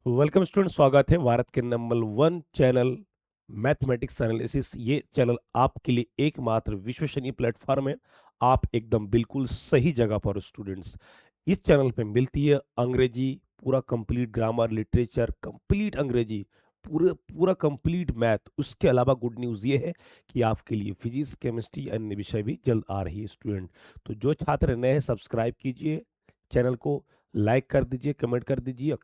Welcome student, स्वागत है भारत के नंबर 1 चैनल मैथमेटिक्स एनालिसिस। ये चैनल आपके लिए एकमात्र विश्वसनीय प्लेटफॉर्म है। आप एकदम बिल्कुल सही जगह पर हो स्टूडेंट्स। इस चैनल पे मिलती है अंग्रेजी पूरा कंप्लीट, ग्रामर, लिटरेचर कंप्लीट अंग्रेजी, पूरा पूरा कंप्लीट मैथ। उसके अलावा गुड न्यूज़ ये है कि आपके लिए फिजिक्स, केमिस्ट्री, अन्य विषय भी जल्द आ रही है स्टूडेंट। तो जो छात्र नए हैं, सब्सक्राइब कीजिए चैनल को, लाइक कर दीजिए, कमेंट कर दीजिए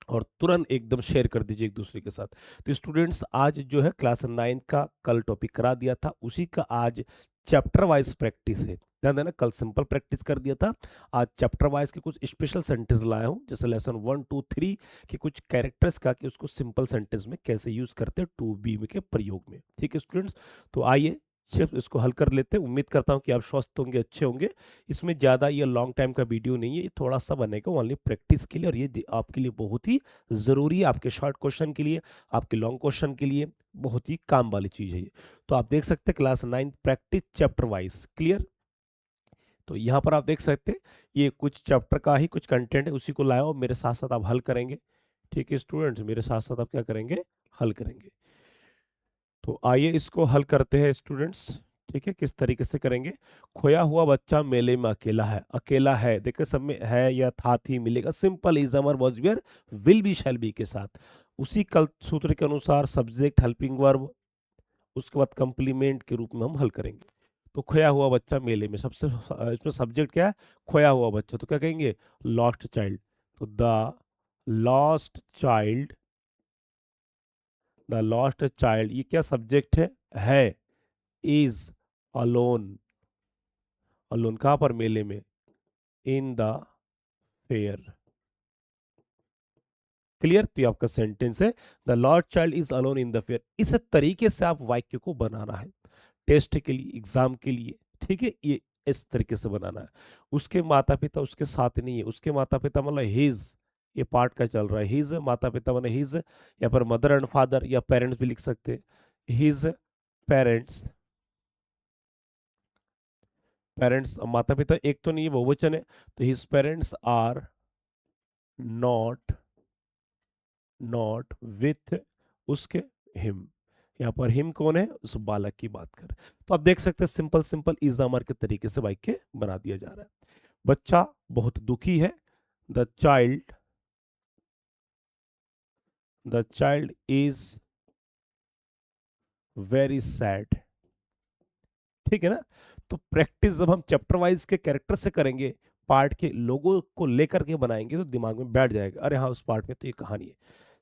और तुरंत एकदम शेयर कर दीजिए एक दूसरे के साथ। तो स्टूडेंट्स, आज जो है क्लास 9 का कल टॉपिक करा दिया था, उसी का आज चैप्टर वाइज प्रैक्टिस है। ध्यान देना, कल सिंपल प्रैक्टिस कर दिया था, आज चैप्टर वाइज के कुछ स्पेशल सेंटेंस लाया हूँ, जैसे लेसन 1 2 3 के कुछ कैरेक्टर्स का कि उसको सिंपल सेंटेंस में कैसे यूज करते हैं टू बी के प्रयोग में। ठीक है स्टूडेंट्स, तो आइए सिर्फ इसको हल कर लेते हैं। उम्मीद करता हूँ कि आप स्वस्थ होंगे, अच्छे होंगे। इसमें ज़्यादा ये लॉन्ग टाइम का वीडियो नहीं है, ये थोड़ा सा बनेगा ओनली प्रैक्टिस के लिए, और ये आपके लिए बहुत ही ज़रूरी है, आपके शॉर्ट क्वेश्चन के लिए, आपके लॉन्ग क्वेश्चन के लिए बहुत ही काम वाली चीज़ है ये। तो आप देख सकते हैं class 9 practice chapter wise, clear. तो यहाँ पर आप देख सकते हैं ये कुछ चैप्टर का ही कुछ कंटेंट है, उसी को लाया और मेरे साथ साथ आप हल करेंगे। ठीक है स्टूडेंट्स, मेरे साथ साथ आप क्या करेंगे, हल करेंगे। तो आइए इसको हल करते हैं स्टूडेंट्स। ठीक है, किस तरीके से करेंगे। खोया हुआ बच्चा मेले में अकेला है। अकेला है, देखिए सब में है या था थी मिलेगा, simple is am are was were will be shall be के साथ। उसी कल सूत्र के अनुसार सब्जेक्ट हेल्पिंग वर्ब, उसके बाद कंप्लीमेंट के रूप में हम हल करेंगे। तो खोया हुआ बच्चा मेले में, सबसे इसमें सब्जेक्ट क्या है, खोया हुआ बच्चा, तो क्या कहेंगे, लॉस्ट चाइल्ड। तो चाइल्ड द लॉस्ट चाइल्ड, ये क्या सब्जेक्ट है, इज अलोन। अलोन कहाँ पर, मेले में, इन द फेयर। क्लियर, तो ये आपका सेंटेंस है, the Lord child is alone in the fair. इस तरीके से आप वाक्य को बनाना है टेस्ट के लिए, एग्जाम के लिए। ठीक है, ये इस तरीके से बनाना है। उसके माता पिता उसके साथ नहीं है, उसके माता पिता मतलब हिज, ये पार्ट का चल रहा है, हिज माता पिता मतलब हिज, या पर मदर एंड फादर या पेरेंट्स भी लिख सकते हैं, हिज पेरेंट्स। पेरेंट्स माता पिता एक तो नहीं है, बहुवचन है, तो his parents are not not with उसके हिम। यहाँ पर हिम कौन है, उस बालक की बात कर। तो आप देख सकते हैं सिंपल सिंपल इजामर के तरीके से वाक्य बना दिया जा रहा है। बच्चा बहुत दुखी है, the child is very sad. ठीक है ना। तो प्रैक्टिस जब हम चैप्टर वाइज के कैरेक्टर से करेंगे, पार्ट के लोगों को लेकर के बनाएंगे, तो दिमाग में बैठ जाएगा, अरे हाँ उस पार्ट में तो ये कहानी है,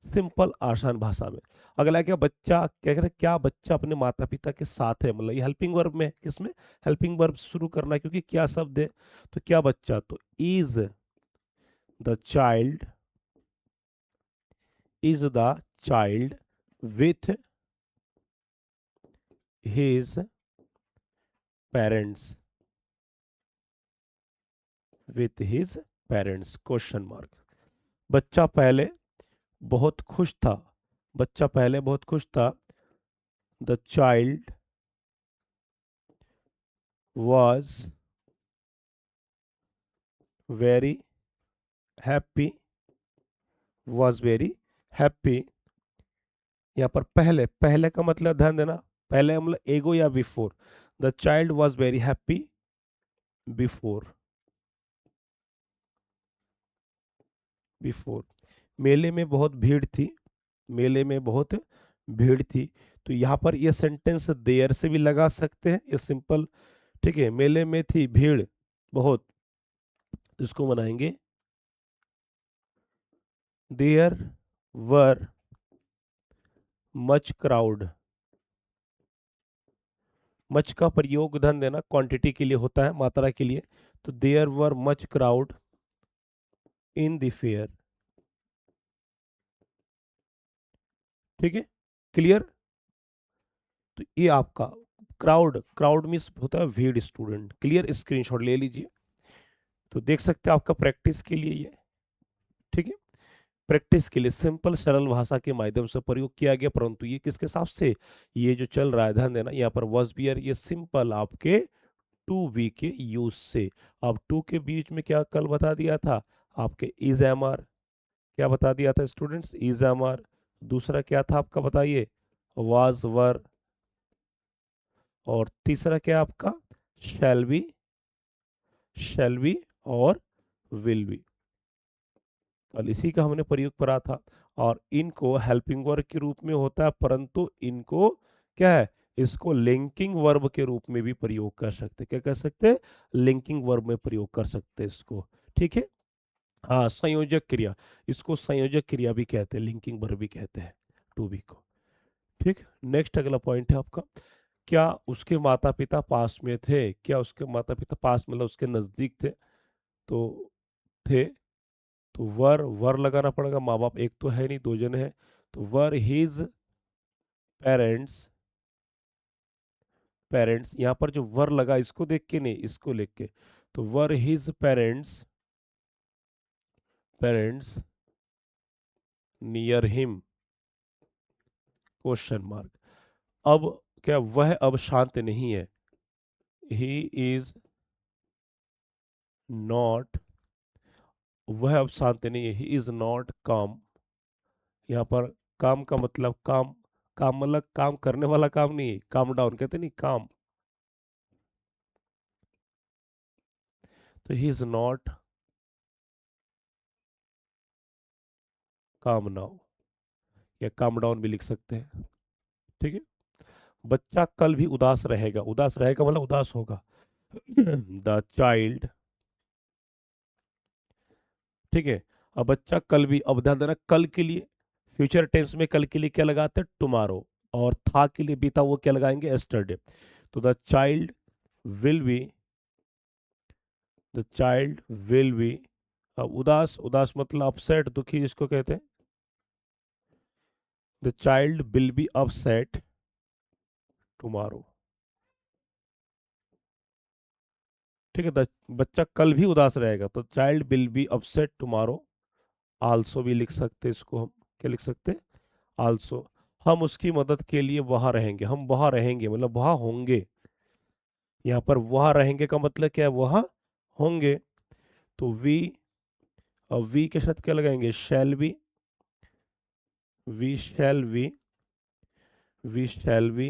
सिंपल आसान भाषा में। अगला क्या, बच्चा क्या कहते हैं, क्या बच्चा अपने माता पिता के साथ है, मतलब ये हेल्पिंग वर्ब में, किसमें, हेल्पिंग वर्ब शुरू करना है, क्योंकि क्या शब्द है, तो क्या बच्चा, तो the child is the child with his parents, with his parents, question mark. बच्चा पहले बहुत खुश था, बच्चा पहले बहुत खुश था, the child was very happy, was very happy. यहाँ पर पहले, पहले का मतलब ध्यान देना, पहले का मतलब एगो या before. The child was very happy before, before. मेले में बहुत भीड़ थी, मेले में बहुत भीड़ थी। तो यहाँ पर ये सेंटेंस देयर से भी लगा सकते हैं, ये सिंपल। ठीक है, मेले में थी भीड़ बहुत, तो इसको बनाएंगे, there were much crowd. Much का प्रयोग ध्यान देना क्वांटिटी के लिए होता है, मात्रा के लिए। तो there were much crowd in the fair. ठीक है, क्लियर। तो ये आपका क्राउड, क्राउड मीन्स होता है भीड़ स्टूडेंट, क्लियर, स्क्रीनशॉट ले लीजिए। तो देख सकते हैं आपका प्रैक्टिस के लिए ये। ठीक है, प्रैक्टिस के लिए सिंपल सरल भाषा के माध्यम से प्रयोग किया गया, परंतु ये किसके हिसाब से, ये जो चल रहा है, ध्यान देना, यहाँ पर वॉज बियर, ये सिंपल आपके टू बी के यूज से। अब टू के बीच में क्या कल बता दिया था, आपके इज एम आर, क्या बता दिया था स्टूडेंट्स, इज अमर। दूसरा क्या था आपका बताइए, वाज वर। और तीसरा क्या आपका, शैल बी और विल बी। कल इसी का हमने प्रयोग करा था। और इनको हेल्पिंग वर्ब के रूप में होता है, परंतु इनको क्या है, इसको लिंकिंग वर्ब के रूप में भी प्रयोग कर सकते, क्या कर सकते हैं, लिंकिंग वर्ब में प्रयोग कर सकते हैं इसको। ठीक है। हाँ, संयोजक क्रिया, इसको संयोजक क्रिया भी कहते हैं, लिंकिंग वर्ब भी कहते हैं टू बी को। ठीक। नेक्स्ट अगला पॉइंट है आपका, क्या उसके माता पिता पास में थे, क्या उसके माता पिता पास मतलब उसके नजदीक थे, तो थे। तो वर वर लगाना पड़ेगा, माँ बाप एक तो है नहीं, दो जन है। तो वर हिज पेरेंट्स, पेरेंट्स यहाँ पर जो वर लगा इसको देख के नहीं, इसको लिख के, तो वर his parents, parents near him, question mark. अब क्या वह अब शांत नहीं है, ही इज नॉट, वह अब शांत नहीं है, ही इज नॉट काम। यहाँ पर काम का मतलब काम, काम मतलब काम करने वाला काम नहीं, काम डाउन कहते नहीं, काम। तो ही इज नॉट काम नाउ, या काम डाउन भी लिख सकते हैं। ठीक है। बच्चा कल भी उदास रहेगा, उदास रहेगा मतलब उदास होगा। द चाइल्ड, ठीक है। अब बच्चा कल भी, अब ध्यान देना, कल के लिए फ्यूचर टेंस में कल के लिए क्या लगाते हैं, टुमारो। और था के लिए बीता वो क्या लगाएंगे, एस्टरडे। तो will be the child will be, अब उदास, उदास मतलब अपसेट, दुखी जिसको कहते हैं, the child will be upset tomorrow. ठीक है। बच्चा कल भी उदास रहेगा, तो child will be upset tomorrow. Also भी लिख सकते हैं इसको हम, क्या लिख सकते हैं, आल्सो। हम उसकी मदद के लिए वहां रहेंगे, हम वहां रहेंगे मतलब वहां होंगे। यहाँ पर वहां रहेंगे का मतलब क्या है, वहां होंगे। तो वी के साथ क्या लगाएंगे, shall be, we shall be, we shall be,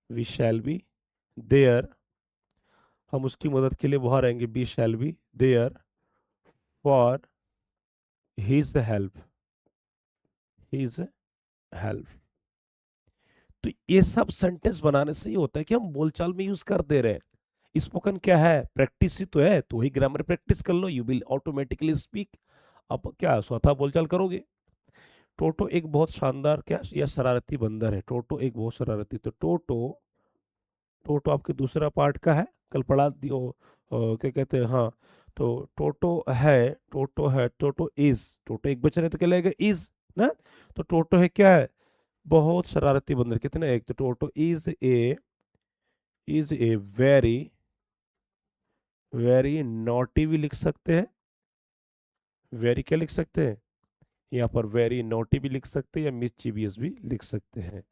we shall be there, हम उसकी मदद के लिए वहां रहेंगे, be shall be there for his help, his help. तो ये सब सेंटेंस बनाने से ही होता है कि हम बोलचाल में यूज कर दे रहे हैं। स्पोकन क्या है, प्रैक्टिस ही तो है, तो वही ग्रामर प्रैक्टिस कर लो, यू विल ऑटोमेटिकली स्पीक। अब क्या स्वतः बोलचाल करोगे। टोटो एक बहुत शानदार क्या या शरारती बंदर है, टोटो एक बहुत शरारती, तो टोटो, टोटो आपके दूसरा पार्ट का है, कल पढ़ा दियो, क्या कहते हैं, हाँ। तो टोटो इज, टोटो एक बचन है तो क्या लगेगा, इज ना। तो टोटो है क्या है, बहुत शरारती बंदर, कितने एक, तो Toto is a very, very naughty भी लिख सकते हैं, वेरी क्या लिख सकते हैं, यहाँ पर वेरी नोटी भी लिख सकते हैं, या मिस्चीवियस भी लिख सकते हैं।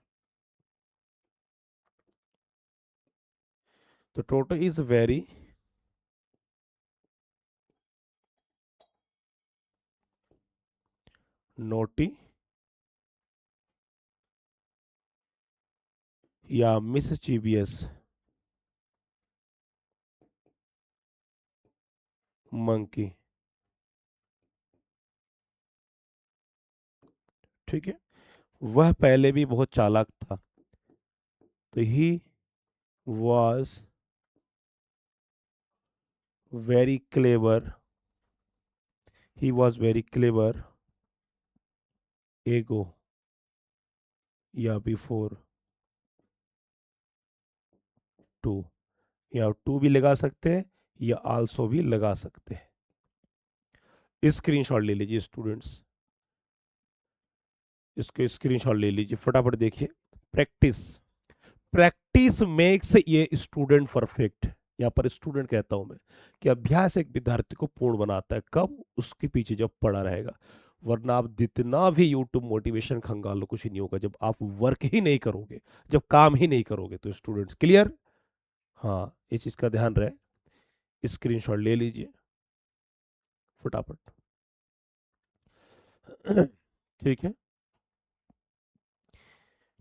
तो टोटो इज वेरी नोटी या मिसचीवियस मंकी। ठीक है। वह पहले भी बहुत चालाक था, तो was very clever, he was very clever एगो, या बिफोर टू, या टू भी लगा सकते हैं, या आल्सो भी लगा सकते हैं। स्क्रीनशॉट ले लीजिए स्टूडेंट्स, इसको स्क्रीनशॉट ले लीजिए फटाफट, देखिए। प्रैक्टिस, प्रैक्टिस मेक्स ये स्टूडेंट परफेक्ट। यहाँ पर स्टूडेंट कहता हूं मैं, कि अभ्यास एक विद्यार्थी को पूर्ण बनाता है, कब, उसके पीछे जब पड़ा रहेगा। वरना आप जितना भी यूट्यूब मोटिवेशन खंगालो, कुछ नहीं होगा जब आप वर्क ही नहीं करोगे, जब काम ही नहीं करोगे। तो स्टूडेंट्स क्लियर, हाँ, इस चीज का ध्यान रहे। स्क्रीनशॉट ले लीजिए फटाफट। ठीक है।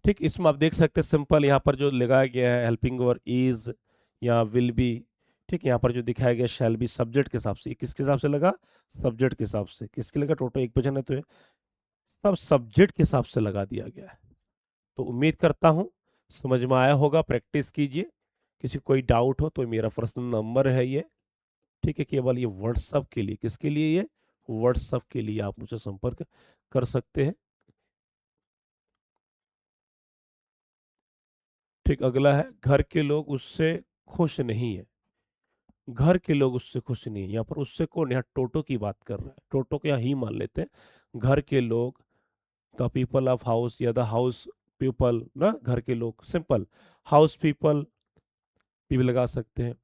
ठीक, इसमें आप देख सकते हैं सिंपल यहाँ पर जो लगाया गया है हेल्पिंग वर्ब इज या विल बी। ठीक, यहाँ पर जो दिखाया गया शैल बी सब्जेक्ट के हिसाब से, ये किसके हिसाब से लगा? सब्जेक्ट के हिसाब से। किसके लगा? टोटो एक वचन है तो ये सब सब्जेक्ट के हिसाब से लगा दिया गया है। तो उम्मीद करता हूँ समझ में आया होगा। प्रैक्टिस कीजिए। किसी को कोई डाउट हो तो मेरा पर्सनल नंबर है ये। ठीक है, केवल ये व्हाट्सअप के लिए, किसके लिए? ये व्हाट्सअप के लिए आप मुझसे संपर्क कर सकते हैं। ठीक, अगला है घर के लोग उससे खुश नहीं है। घर के लोग उससे खुश नहीं है, यहाँ पर उससे कौन? यहाँ टोटो की बात कर रहा है। टोटो को यहाँ ही मान लेते हैं। घर के लोग, द पीपल ऑफ हाउस या द हाउस पीपल ना, घर के लोग सिंपल हाउस पीपल भी लगा सकते हैं।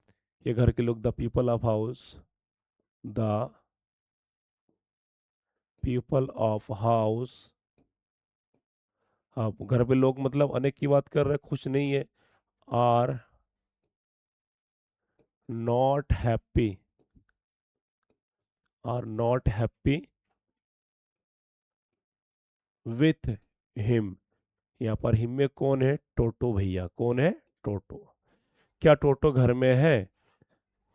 ये घर के लोग the people of house, the people of house. हाँ, घर पे लोग मतलब अनेक की बात कर रहे हैं, खुश नहीं है। Are not happy, are not happy with him. यहाँ पर हिम में कौन है? टोटो भैया। कौन है? टोटो। क्या टोटो घर में है?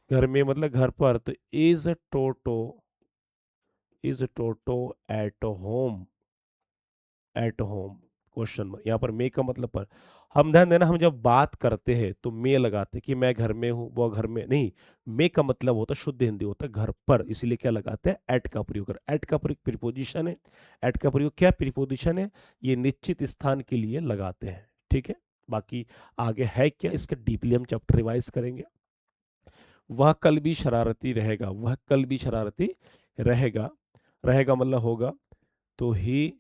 घर में मतलब घर पर, तो Toto is Toto at home, at home question में। यहाँ पर मे का मतलब पर। हम ध्यान देना, हम जब बात करते हैं तो मे लगाते हैं कि मैं घर में हूँ, वो घर में नहीं। मे का मतलब होता है, शुद्ध हिंदी होता है घर पर, इसीलिए क्या लगाते हैं? एट का प्रयोग कर। एट का प्रयोग प्रीपोजिशन है। एट का प्रयोग क्या? प्रीपोजिशन है। ये निश्चित स्थान के लिए लगाते हैं। ठीक है। बाकी आगे है क्या, इसका डीपली हम चैप्टर रिवाइज करेंगे। वह कल भी शरारती रहेगा। वह कल भी शरारती रहेगा। रहेगा मतलब होगा। तो he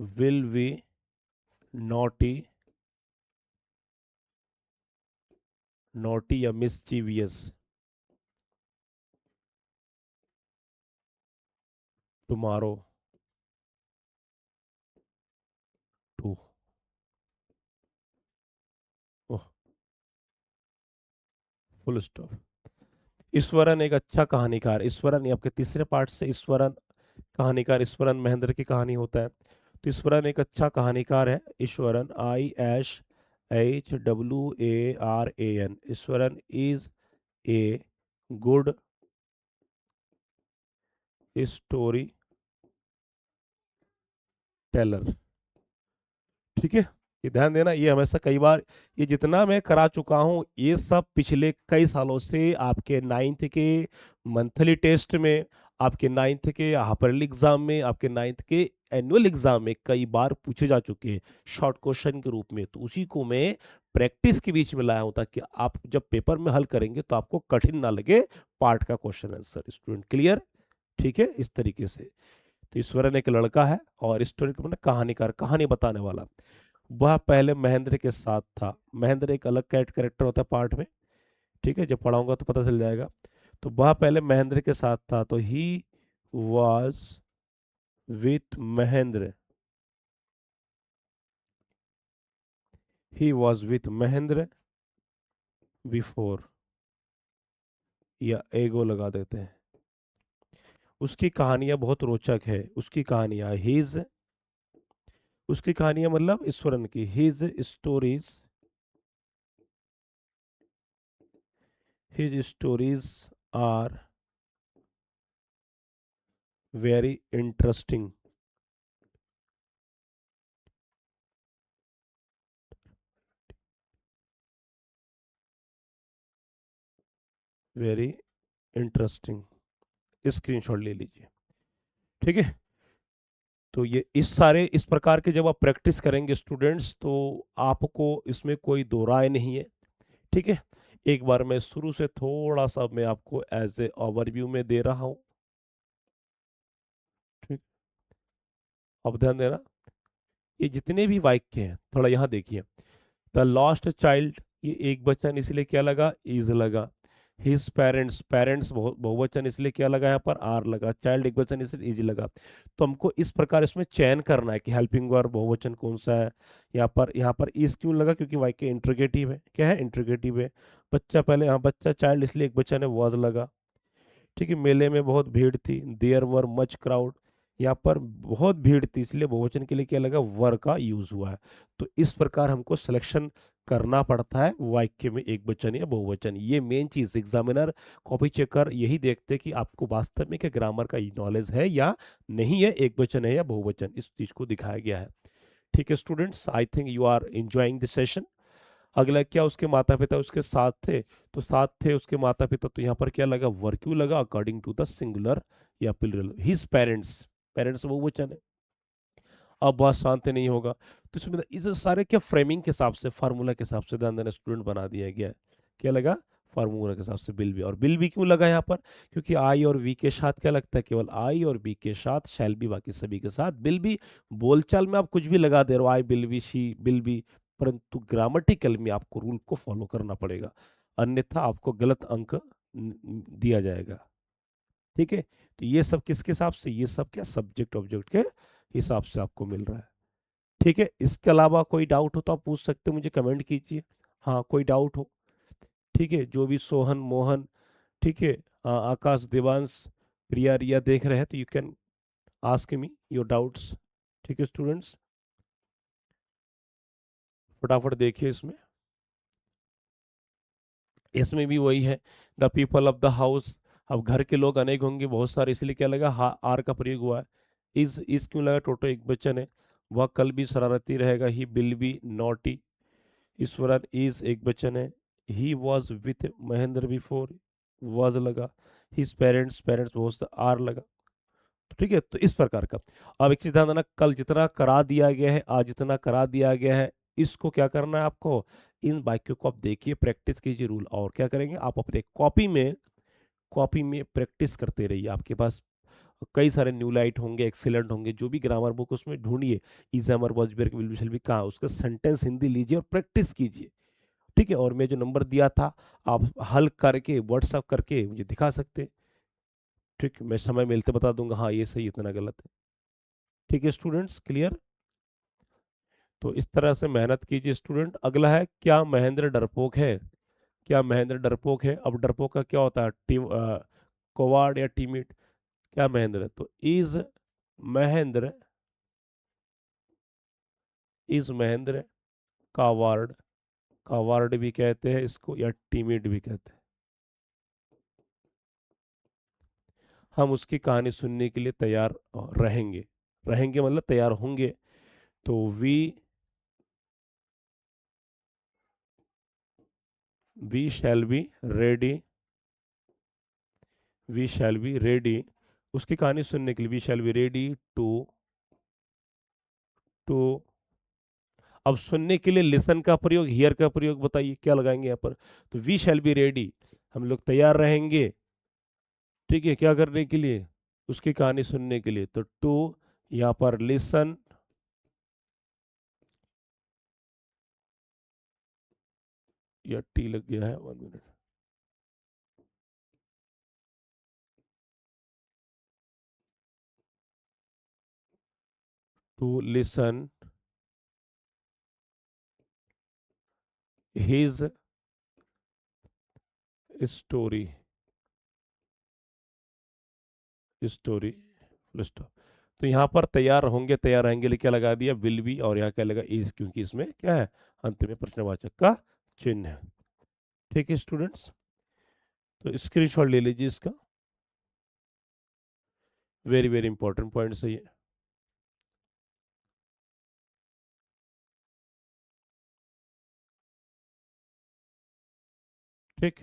will be naughty, naughty या mischievous tomorrow too. Oh, full stop. Iswaran एक अच्छा कहानीकार। ईश्वरन, ये आपके तीसरे पार्ट से ईश्वरन कहानीकार, ईश्वरन महेंद्र की कहानी होता है। तो ईश्वरन एक अच्छा कहानीकार है। Eswaran, ISHWARAN, Eswaran is a good story teller. ठीक है। ये ध्यान देना, ये हमेशा कई बार, ये जितना मैं करा चुका हूँ ये सब पिछले कई सालों से आपके नाइन्थ के मंथली टेस्ट में, आपके नाइन्थ के हाफरली एग्जाम में, आपके नाइन्थ के एनुअल एग्जाम में कई बार पूछे जा चुके हैं शॉर्ट क्वेश्चन के रूप में। तो उसी को मैं प्रैक्टिस के बीच में लाया हूँ, ताकि आप जब पेपर में हल करेंगे तो आपको कठिन ना लगे पार्ट का क्वेश्चन आंसर। Student clear? ठीक है, इस तरीके से। तो ईश्वरन एक लड़का है और स्टोरी मतलब कहानीकार, कहानी बताने वाला। वह पहले महेंद्र के साथ था। महेंद्र एक अलग कैरेक्टर होता है पार्ट में। ठीक है, जब पढ़ाऊंगा तो पता चल जाएगा। तो वह पहले महेंद्र के साथ था, तो he was with Mahendra, he was with Mahendra before, या एगो लगा देते हैं। उसकी कहानियां बहुत रोचक है। उसकी कहानियां हिज, उसकी कहानियां मतलब ईश्वरन की, his stories, his stories are very interesting, very interesting. Screenshot ले लीजिए। ठीक है। तो ये इस सारे इस प्रकार के जब आप प्रैक्टिस करेंगे स्टूडेंट्स, तो आपको इसमें कोई दो राय नहीं है। ठीक है। एक बार मैं शुरू से थोड़ा सा मैं आपको एज ए ओवरव्यू में दे रहा हूँ। ठीक, अब ध्यान देना, ये जितने भी वाक्य हैं थोड़ा यहाँ देखिए। द लॉस्ट चाइल्ड, ये एक वचन इसलिए क्या लगा? इज लगा। हिज पेरेंट्स, पेरेंट्स बहुवचन इसलिए क्या लगा? यहाँ पर आर लगा। चाइल्ड एक वचन इसलिए इज लगा। तो हमको इस प्रकार इसमें चयन करना है कि हेल्पिंग वर्ब बहुवचन कौन सा है। यहाँ पर इज क्यों लगा? क्योंकि वाक्य इंट्रोगेटिव है। क्या है? इंट्रोगेटिव है। बच्चा पहले, हाँ बच्चा, चाइल्ड इसलिए एक वचन है, वॉज लगा। ठीक है, मेले में बहुत भीड़ थी, देयर वर मच क्राउड, यहाँ पर बहुत भीड़ थी, इसलिए बहुवचन के लिए क्या लगा, वर का यूज हुआ है। तो इस प्रकार हमको सिलेक्शन करना पड़ता है वाक्य में एक वचन या बहुवचन। ये मेन चीज एग्जामिनर, कॉपी चेकर यही देखते हैं कि आपको वास्तव में क्या ग्रामर का नॉलेज है या नहीं है, एक वचन है या बहुवचन, इस चीज को दिखाया गया है। ठीक है students, I think you are enjoying this session. अगला क्या, उसके माता पिता उसके साथ थे, तो साथ थे उसके माता पिता, तो यहाँ पर क्या लगा, वर क्यों लगा, अकॉर्डिंग टू द सिंगुलर या प्लूरल, हिज पेरेंट्स, पेरेंट्स बहुवचन है, अब बहुत शांत नहीं होगा। तो इसमें इस सारे क्या फ्रेमिंग के हिसाब से, फार्मूला के हिसाब से ध्यान देना स्टूडेंट, बना दिया गया है। क्या लगा, फार्मूला के हिसाब से बिल भी। और बिल भी क्यों लगा यहाँ पर, क्योंकि आई और वी के साथ क्या लगता है, केवल आई और बी के साथ शैल बी, बाकी सभी के साथ बिल भी। बोलचाल में आप कुछ भी लगा दे रहे हो, I will be, she will be, परंतु ग्रामेटिकल में आपको रूल को फॉलो करना पड़ेगा, अन्यथा आपको गलत अंक दिया जाएगा। ठीक है, तो ये सब किसके हिसाब से, ये सब क्या सब्जेक्ट ऑब्जेक्ट के हिसाब से आपको मिल रहा है। ठीक है, इसके अलावा कोई डाउट हो तो आप पूछ सकते हैं, मुझे कमेंट कीजिए, हाँ कोई डाउट हो। ठीक है, जो भी सोहन मोहन, ठीक है, आकाश देवांश प्रिया रिया देख रहे हैं, तो you can ask me your doubts. ठीक है स्टूडेंट्स, फटाफट देखिए इसमें, इसमें भी वही है, the people of the house. अब घर के लोग अनेक होंगे, बहुत सारे, इसलिए क्या लगा, आर का प्रयोग हुआ है। इज क्यों लगा, टोटो एक बच्चन है, वह कल भी शरारती रहेगा, ही will be naughty. Eswaran is एक बच्चन है, he was with Mahendra before, was लगा, हिज पेरेंट्स, पेरेंट्स बहुत आर लगा। तो ठीक है, तो इस प्रकार का। अब एक चीज ध्यान देना, कल जितना करा दिया गया है, आज जितना करा दिया गया है, इसको क्या करना है आपको, इन वाक्यों को आप देखिए, प्रैक्टिस कीजिए रूल, और क्या करेंगे आप अपने कॉपी में प्रैक्टिस करते रहिए। आपके पास कई सारे न्यू लाइट होंगे, एक्सीलेंट होंगे, जो भी ग्रामर बुक उसमें ढूंढिए, इजामर वॉजबेर विल बी शैल बी कहाँ, उसका सेंटेंस हिंदी लीजिए और प्रैक्टिस कीजिए। ठीक है, और मैं जो नंबर दिया था, आप हल करके व्हाट्सअप करके मुझे दिखा सकते हैं। ठीक, मैं समय मिलते बता दूंगा, हाँ ये सही, इतना गलत है। ठीक है स्टूडेंट्स, क्लियर। तो इस तरह से मेहनत कीजिए स्टूडेंट। अगला है, क्या महेंद्र डरपोक है, क्या महेंद्र डरपोक है। अब डरपोक का क्या होता है, टीम कोवार्ड या टीमिट, क्या महेंद्र है, तो महेंद्र इज महेंद्र कावार्ड, कावार्ड भी कहते हैं इसको, या टीमिड भी कहते हैं। हम उसकी कहानी सुनने के लिए तैयार रहेंगे, रहेंगे मतलब तैयार होंगे। तो we shall be ready, we shall be ready, उसकी कहानी सुनने के लिए, we shall be ready to to अब सुनने के लिए लिसन का प्रयोग, हियर का प्रयोग, बताइए क्या लगाएंगे यहाँ पर, तो वी शैल बी रेडी, हम लोग तैयार रहेंगे। ठीक है, क्या करने के लिए, उसकी कहानी सुनने के लिए, तो टू यहाँ पर लिसन, या टी लग गया है, 1 minute, to listen his story, story, तो यहाँ पर तैयार होंगे तैयार रहेंगे लिए क्या लगा दिया, विल बी, और यहाँ क्या लगा, इज, क्योंकि इसमें क्या है, अंत में प्रश्नवाचक का चिन्ह है। ठीक है स्टूडेंट्स, तो स्क्रीनशॉट ले लीजिए इसका, वेरी वेरी इंपॉर्टेंट पॉइंट है ये। ठीक,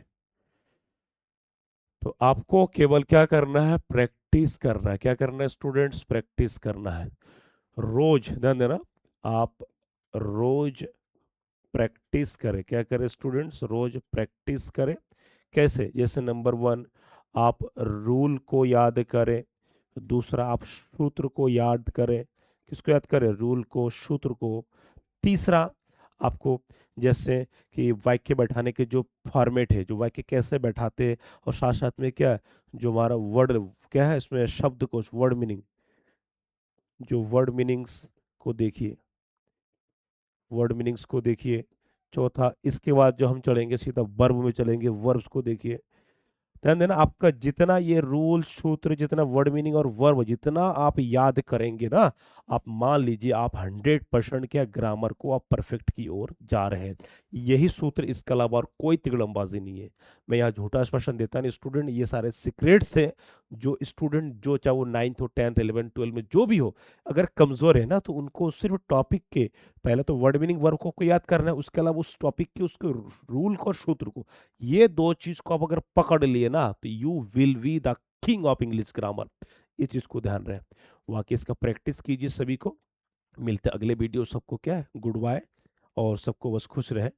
तो आपको केवल क्या करना है, प्रैक्टिस करना है, क्या करना है स्टूडेंट्स, प्रैक्टिस करना है, रोज ध्यान देना, आप रोज प्रैक्टिस करें, क्या करें स्टूडेंट्स, रोज प्रैक्टिस करें। कैसे, जैसे नंबर 1, आप रूल को याद करें, दूसरा आप सूत्र को याद करें, किसको याद करें, रूल को, सूत्र को। तीसरा, आपको जैसे कि वाक्य बैठाने के जो फॉर्मेट है, जो वाक्य कैसे बैठाते हैं, और साथ साथ में क्या है, जो हमारा वर्ड क्या है इसमें, शब्द को, वर्ड मीनिंग, जो वर्ड मीनिंग्स को देखिए, वर्ड मीनिंग्स को देखिए। चौथा, इसके बाद जो हम चलेंगे सीधा वर्ब में चलेंगे, वर्ब्स को देखिए। ध्यान देना, आपका जितना ये रूल सूत्र, जितना वर्ड मीनिंग और वर्ब जितना आप याद करेंगे ना, आप मान लीजिए आप 100% क्या ग्रामर को आप परफेक्ट की ओर जा रहे हैं। यही सूत्र, इसके अलावा और कोई तिकड़मबाजी नहीं है। मैं यहाँ झूठा आश्वासन देता नहीं स्टूडेंट, ये सारे सीक्रेट्स हैं जो स्टूडेंट, जो चाहे वो 9th हो, 10th 11th 12 में जो भी हो, अगर कमजोर है ना तो उनको सिर्फ टॉपिक के, पहले तो वर्ड मीनिंग वर्ब को याद करना है, उसके अलावा उस टॉपिक के उसके रूल को और सूत्र को, ये दो चीज को आप अगर पकड़ लिए ना तो you will be the king of English grammar. इस चीज को ध्यान रहे। वाकई इसका प्रैक्टिस कीजिए सभी को। मिलते हैं अगले वीडियो। सबको क्या है, गुड बाय, और सबको बस खुश रहे।